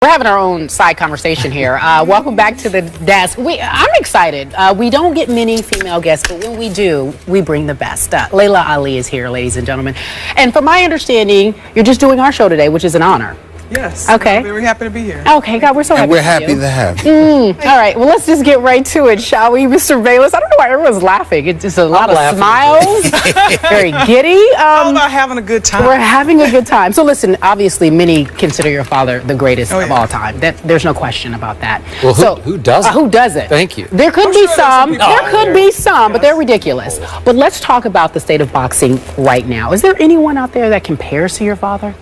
having our own side conversation here. Welcome back to the desk. I'm excited. We don't get many female guests, but when we do, we bring the best. Laila Ali is here, ladies and gentlemen. And from my understanding, you're just doing our show today, which is an honor. Yes. Okay. I'm very happy to be here. Okay, God, we're so happy. And we're happy to have you. All right, well, let's just get right to it, shall we, Mr. Bayless? I don't know why everyone's laughing. It's just a lot of smiles, very giddy. All about having a good time. We're having a good time. So listen, obviously, many consider your father the greatest of all time. There's no question about that. Well, who doesn't? Who doesn't? Thank you. There could be some. There could be some, but they're ridiculous. But let's talk about the state of boxing right now. Is there anyone out there that compares to your father?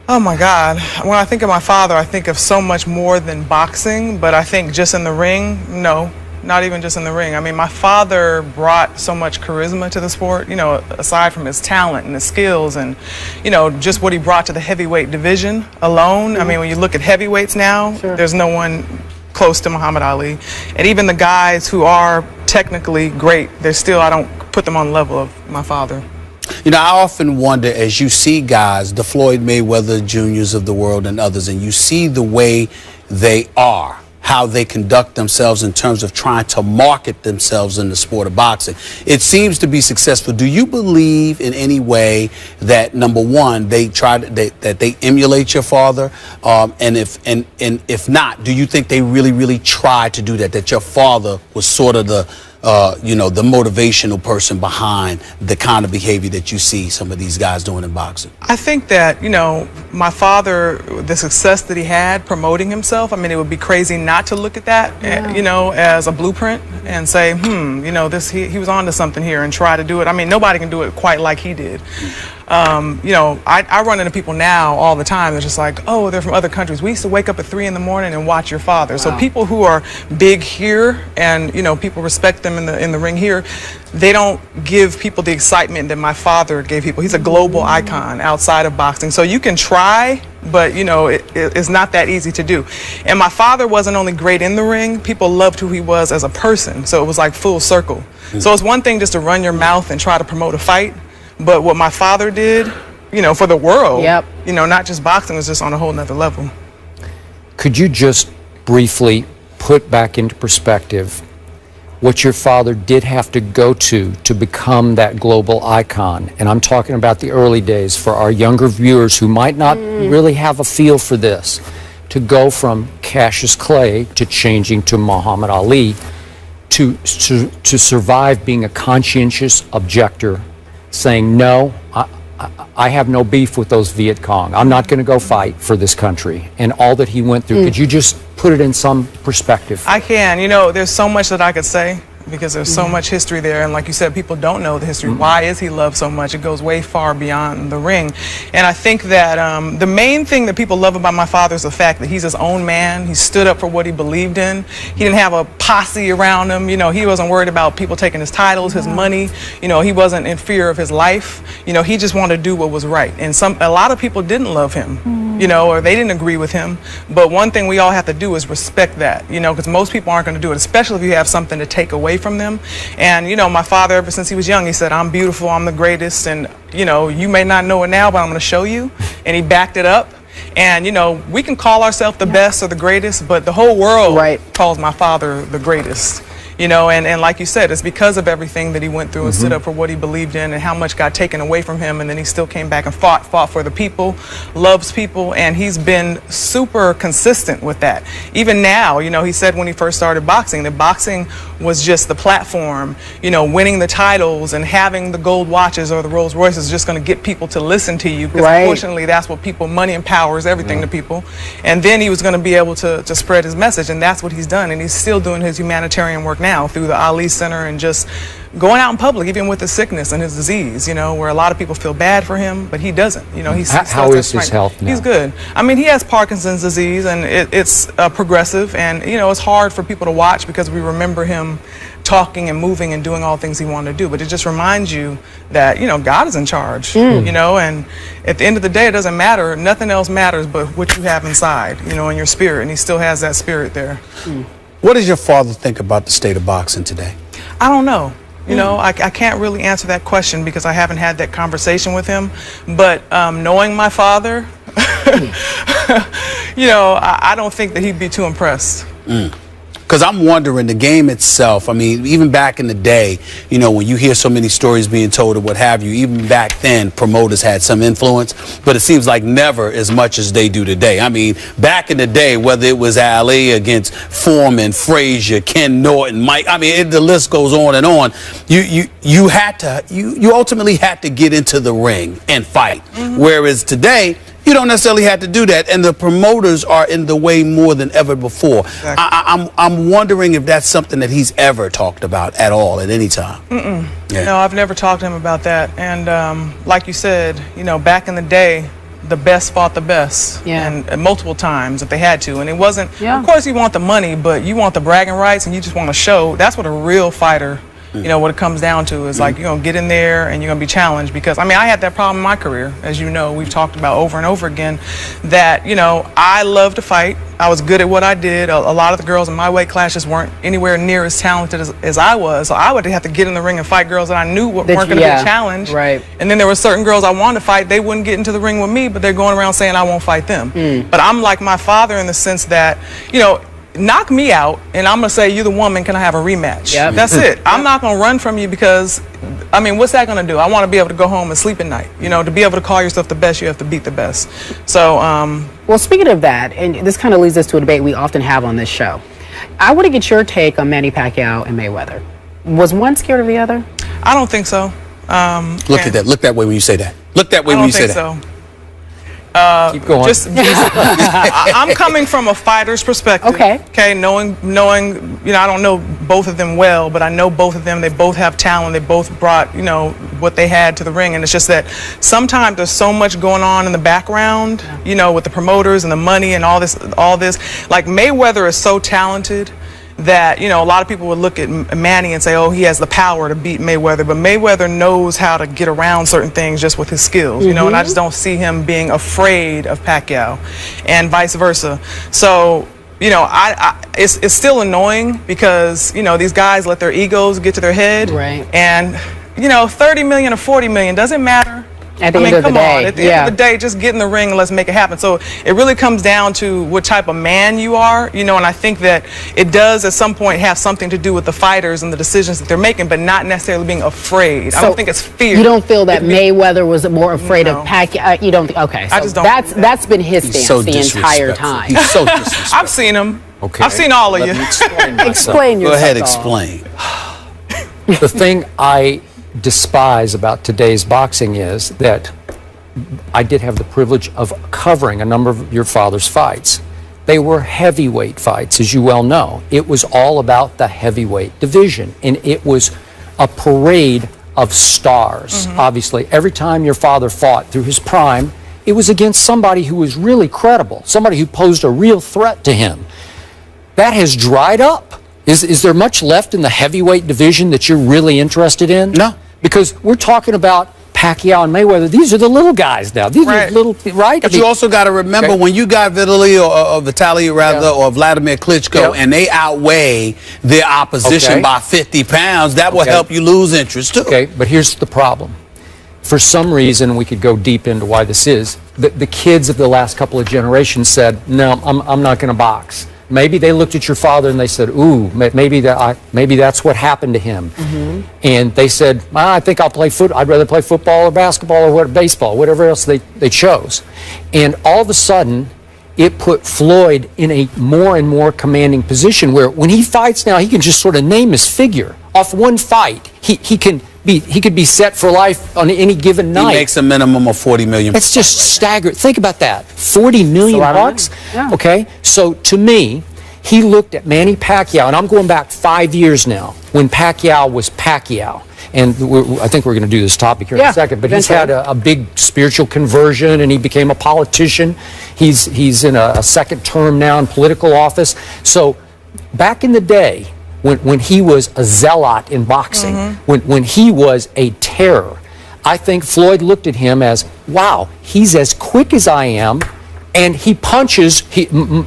Oh my God. When I think of my father, I think of so much more than boxing, but I think just in the ring, no, not even just in the ring. I mean, my father brought so much charisma to the sport, you know, aside from his talent and his skills and, you know, just what he brought to the heavyweight division alone. I mean, when you look at heavyweights now, there's no one close to Muhammad Ali. And even the guys who are technically great, they're still, I don't put them on the level of my father. You know, I often wonder, as you see guys, the Floyd Mayweather Juniors of the world and others, and you see the way they are, how they conduct themselves in terms of trying to market themselves in the sport of boxing. It seems to be successful. Do you believe in any way that, number one, they that they emulate your father? And if not, do you think they really try to do that? That your father was sort of the you know, the motivational person behind the kind of behavior that you see some of these guys doing in boxing? I think that, you know, my father, the success that he had promoting himself, I mean, it would be crazy not to look at that, you know, as a blueprint and say, you know, he was on to something here and try to do it. I mean, nobody can do it quite like he did. You know, I run into people now all the time. They're just like, oh, they're from other countries. We used to wake up at 3 in the morning and watch your father. Wow. So people who are big here and, you know, people respect them in the ring here, they don't give people the excitement that my father gave people. He's a global icon outside of boxing. So you can try, but, you know, it's not that easy to do. And my father wasn't only great in the ring, people loved who he was as a person. So it was like full circle. So it's one thing just to run your mouth and try to promote a fight. But what my father did, you know, for the world, you know, not just boxing, was just on a whole nother level. Could you just briefly put back into perspective what your father did have to go to become that global icon? And I'm talking about the early days for our younger viewers who might not really have a feel for this. To go from Cassius Clay to changing to Muhammad Ali, to survive being a conscientious objector, saying, no, I have no beef with those Viet Cong. I'm not going to go fight for this country. And all that he went through, could you just put it in some perspective? I can. You know, there's so much that I could say because there's so much history there. And like you said, people don't know the history. Why is he loved so much? It goes way far beyond the ring. And I think that the main thing that people love about my father is the fact that he's his own man. He stood up for what he believed in. He didn't have a posse around him. You know, he wasn't worried about people taking his titles, his money. You know, he wasn't in fear of his life. You know, he just wanted to do what was right. And a lot of people didn't love him, you know, or they didn't agree with him. But one thing we all have to do is respect that, you know, because most people aren't going to do it, especially if you have something to take away from them. And, you know, my father, ever since he was young, he said, I'm beautiful, I'm the greatest, and, you know, you may not know it now, but I'm going to show you. And he backed it up. And, you know, we can call ourselves the best or the greatest, but the whole world calls my father the greatest. You know, and like you said, it's because of everything that he went through and stood up for what he believed in and how much got taken away from him, and then he still came back and fought for the people, loves people, and he's been super consistent with that. Even now, you know, he said when he first started boxing that boxing was just the platform, you know, winning the titles and having the gold watches or the Rolls Royces is just going to get people to listen to you, because unfortunately that's what people, money and power is everything to people. And then he was going to be able to spread his message, and that's what he's done, and he's still doing his humanitarian work now through the Ali Center and just going out in public, even with his sickness and his disease, you know, where a lot of people feel bad for him, but he doesn't. You know, how is his health now? He's good. I mean, he has Parkinson's disease, and it's progressive, and, you know, it's hard for people to watch because we remember him talking and moving and doing all things he wanted to do, but it just reminds you that, you know, God is in charge, you know, and at the end of the day, it doesn't matter, nothing else matters but what you have inside, you know, in your spirit, and he still has that spirit there. What does your father think about the state of boxing today? I don't know. You know, I can't really answer that question because I haven't had that conversation with him. But knowing my father, you know, I don't think that he'd be too impressed. Because I'm wondering, the game itself, I mean, even back in the day, you know, when you hear so many stories being told or what have you, even back then, promoters had some influence, but it seems like never as much as they do today. I mean, back in the day, whether it was Ali against Foreman, Frazier, Ken Norton, Mike, I mean, the list goes on and on. You ultimately had to get into the ring and fight. Whereas today, you don't necessarily have to do that, and the promoters are in the way more than ever before. Exactly. I'm wondering if that's something that he's ever talked about at all at any time. Yeah. No, I've never talked to him about that. And like you said, you know, back in the day, the best fought the best, and multiple times if they had to. And it wasn't, of course you want the money, but you want the bragging rights, and you just want to show. That's what a real fighter, you know, what it comes down to is like, you're going to get in there and you're going to be challenged. Because, I mean, I had that problem in my career, as you know, we've talked about over and over again, that, you know, I love to fight. I was good at what I did. A lot of the girls in my weight class just weren't anywhere near as talented as I was. So I would have to get in the ring and fight girls that I knew weren't going to be challenged. Right. And then there were certain girls I wanted to fight. They wouldn't get into the ring with me, but they're going around saying I won't fight them. But I'm like my father in the sense that, you know, knock me out, and I'm going to say, you're the woman, can I have a rematch? That's it. I'm not going to run from you because, I mean, what's that going to do? I want to be able to go home and sleep at night. You know, to be able to call yourself the best, you have to beat the best. So, well, speaking of that, and this kind of leads us to a debate we often have on this show. I want to get your take on Manny Pacquiao and Mayweather. Was one scared of the other? I don't think so. Look at that. Look that way when you say that. Look that way when you say that. I don't think so. Keep going. I'm coming from a fighter's perspective. Okay. Knowing, you know, I don't know both of them well, but I know both of them. They both have talent. They both brought, you know, what they had to the ring. And it's just that sometimes there's so much going on in the background, you know, with the promoters and the money and all this. Like Mayweather is so talented that, you know, a lot of people would look at Manny and say, oh, he has the power to beat Mayweather, but Mayweather knows how to get around certain things just with his skills, you know, and I just don't see him being afraid of Pacquiao and vice versa. So, you know, it's still annoying because, you know, these guys let their egos get to their head. Right. And, you know, 30 million or 40 million doesn't matter. At the end of the day. At the end of the day, just get in the ring and let's make it happen. So it really comes down to what type of man you are, you know, and I think that it does at some point have something to do with the fighters and the decisions that they're making, but not necessarily being afraid. So I don't think it's fear. You don't feel that Mayweather was more afraid of Pacquiao? You don't? Okay. So I just don't. That's been his stance the entire time. He's so disrespectful. I've seen him. Okay. I've seen all of you. Explain yourself. Go ahead, explain. The thing I despise about today's boxing is that I did have the privilege of covering a number of your father's fights. They were heavyweight fights, as you well know. It was all about the heavyweight division, and it was a parade of stars. Obviously, every time your father fought through his prime, it was against somebody who was really credible, somebody who posed a real threat to him. That has dried up. Is there much left in the heavyweight division that you're really interested in? No. Because we're talking about Pacquiao and Mayweather. These are the little guys now. These are little, right? But you also got to remember when you got Vitaly or Vladimir Klitschko, and they outweigh their opposition by 50 pounds, that will help you lose interest too. Okay, but here's the problem. For some reason, we could go deep into why this is. The kids of the last couple of generations said, no, I'm not going to box. Maybe they looked at your father and they said, ooh, maybe that's what happened to him. And they said, I think I'd rather play football or basketball or baseball, whatever else they chose. And all of a sudden, it put Floyd in a more and more commanding position where when he fights now, he can just sort of name his figure. Off one fight, he could be set for life on any given night. He makes a minimum of 40 million. It's just staggering. Think about that. 40 million bucks? Okay. So to me, he looked at Manny Pacquiao, and I'm going back 5 years now, when Pacquiao was Pacquiao. And I think we're going to do this topic here in a second, but he's had a big spiritual conversion, and he became a politician. He's in a second term now in political office. So back in the day, when he was a zealot in boxing, when he was a terror, I think Floyd looked at him as, wow, he's as quick as I am, and he punches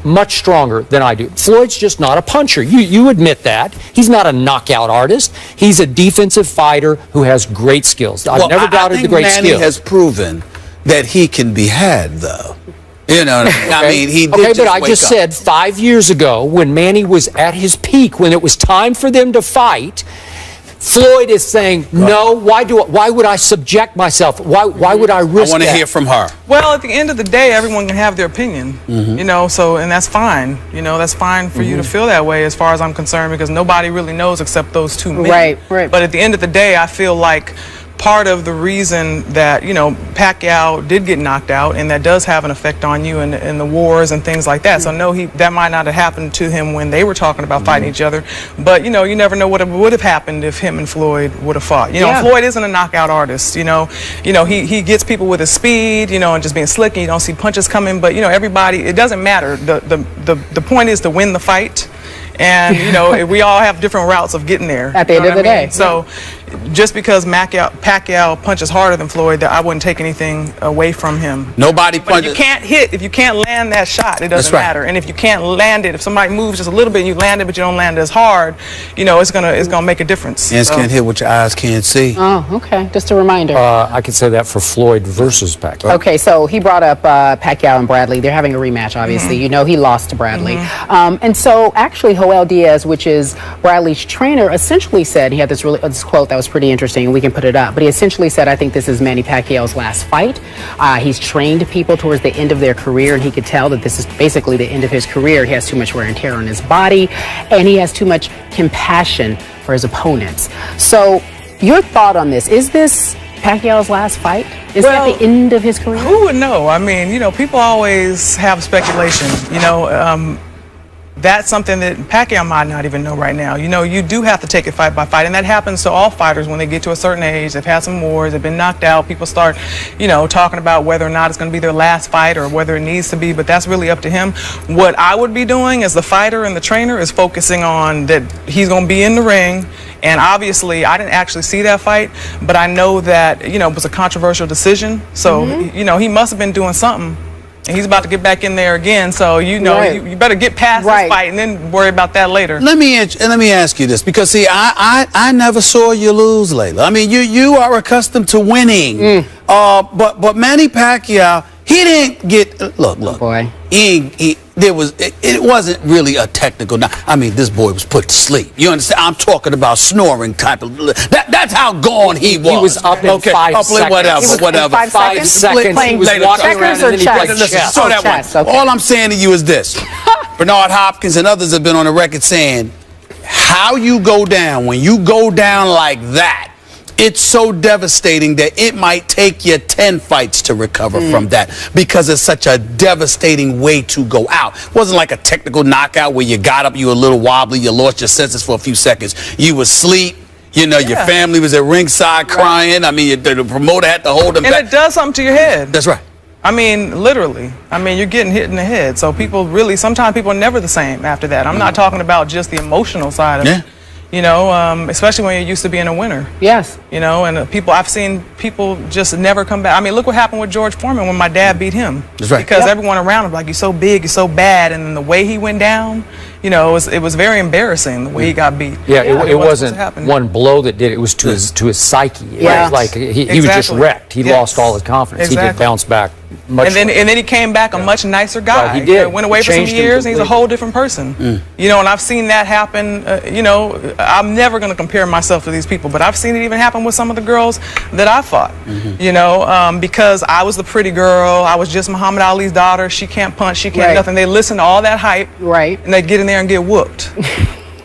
much stronger than I do. Floyd's just not a puncher. You admit that. He's not a knockout artist. He's a defensive fighter who has great skills. I've never doubted the great skills. Manny has proven that he can be had, though. You know, I mean, he did Okay, just but I wake just up. said 5 years ago when Manny was at his peak, when it was time for them to fight, Floyd is saying, no, why would I subject myself? Why would I risk I want to that? hear from her. Well, at the end of the day, everyone can have their opinion, you know, so, and that's fine. You know, that's fine for you to feel that way as far as I'm concerned, because nobody really knows except those two men. Right. But at the end of the day, I feel like part of the reason that, you know, Pacquiao did get knocked out, and that does have an effect on you in the wars and things like that. So no, that might not have happened to him when they were talking about fighting each other. But, you know, you never know what would have happened if him and Floyd would have fought. You know, Floyd isn't a knockout artist, you know. He gets people with his speed, you know, and just being slick, and you don't see punches coming. But, you know, everybody, it doesn't matter. The point is to win the fight. And, you know, we all have different routes of getting there. At the end of the day. So just because Pacquiao punches harder than Floyd, that I wouldn't take anything away from him. Nobody But punches. if you can't land that shot, it doesn't matter. And if you can't land it, if somebody moves just a little bit and you land it, but you don't land as hard, you know, it's gonna make a difference. Hands can't hit what your eyes can't see. Oh, okay. Just a reminder. I could say that for Floyd versus Pacquiao. Okay, so he brought up Pacquiao and Bradley. They're having a rematch, obviously. You know, he lost to Bradley. And so actually, Joel Diaz, which is Bradley's trainer, essentially said, he had this quote that was pretty interesting, and we can put it up, but he essentially said, I think this is Manny Pacquiao's last fight. He's trained people towards the end of their career, and he could tell that this is basically the end of his career. He has too much wear and tear on his body, and he has too much compassion for his opponents. So your thought on this, is this Pacquiao's last fight? Is that the end of his career? Who would know? I mean, you know, people always have speculation, you know. That's something that Pacquiao might not even know right now. You know, you do have to take it fight by fight, and that happens to all fighters when they get to a certain age. They've had some wars, they've been knocked out. People start, you know, talking about whether or not it's going to be their last fight or whether it needs to be, but that's really up to him. What I would be doing as the fighter and the trainer is focusing on that he's going to be in the ring. And obviously, I didn't actually see that fight, but I know that, you know, it was a controversial decision. So, you know, he must have been doing something. And he's about to get back in there again, so you know you better get past this fight and then worry about that later. Let me ask you this, because see, I never saw you lose, Laila. I mean, you are accustomed to winning. But Manny Pacquiao, he didn't get look. Boy. It wasn't really a technical. I mean, this boy was put to sleep. You understand? I'm talking about snoring type of. That's how gone he was. He was up in 5 seconds. Whatever. 5 seconds? He was Later, walking checkers around or and then he chess? played Listen, chess. so that chess, one. okay. All I'm saying to you is this: Bernard Hopkins and others have been on the record saying, how you go down when you go down like that. It's so devastating that it might take you 10 fights to recover from that, because it's such a devastating way to go out. It wasn't like a technical knockout where you got up, you were a little wobbly, you lost your senses for a few seconds. You were asleep. You know, your family was at ringside crying. I mean, the promoter had to hold them back. And it does something to your head. That's right. I mean, literally. I mean, you're getting hit in the head. So people really, sometimes people are never the same after that. I'm not talking about just the emotional side of it. You know, especially when you're used to being a winner. Yes. You know, and I've seen people just never come back. I mean, look what happened with George Foreman when my dad beat him. That's right. Because everyone around him, like, you're so big, you're so bad, and then the way he went down, you know, it was very embarrassing the way he got beat. Yeah, it wasn't happen. one blow that did it. It was to his psyche. It Yeah. was like he was just wrecked. He lost all his confidence. He did bounce back much. And then he came back a much nicer guy. Right, he did. Went away for some Changed him years, and he's a completely. whole different person. You know, and I've seen that happen. You know, I'm never going to compare myself to these people, but I've seen it even happen with some of the girls that I fought. You know, because I was the pretty girl. I was just Muhammad Ali's daughter. She can't punch. She can't nothing. They listen to all that hype. Right. And they get in there and get whooped.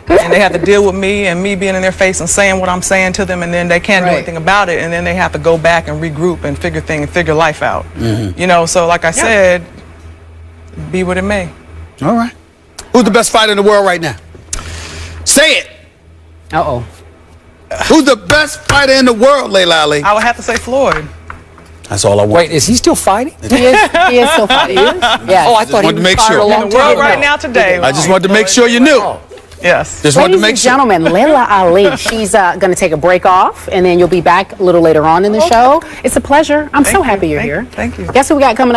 And they have to deal with me and me being in their face and saying what I'm saying to them, and then they can't do anything about it, and then they have to go back and regroup and figure life out. You know, so like I said, be what it may. All right. Who's the best fighter in the world right now? Say it. Uh-oh. Who's the best fighter in the world, Laila Ali? I would have to say Floyd. That's all I want. Wait, is he still fighting? He is still fighting. Yes. Oh, I thought he wanted to was make fired sure. a In long In the time world ago. right now today. I just wanted to make sure you knew. Yes. Just wanted to Ladies make and sure. gentlemen, Laila Ali. She's going to take a break off, and then you'll be back a little later on in the show. It's a pleasure. I'm so happy you're here. Thank you. Guess who we got coming up?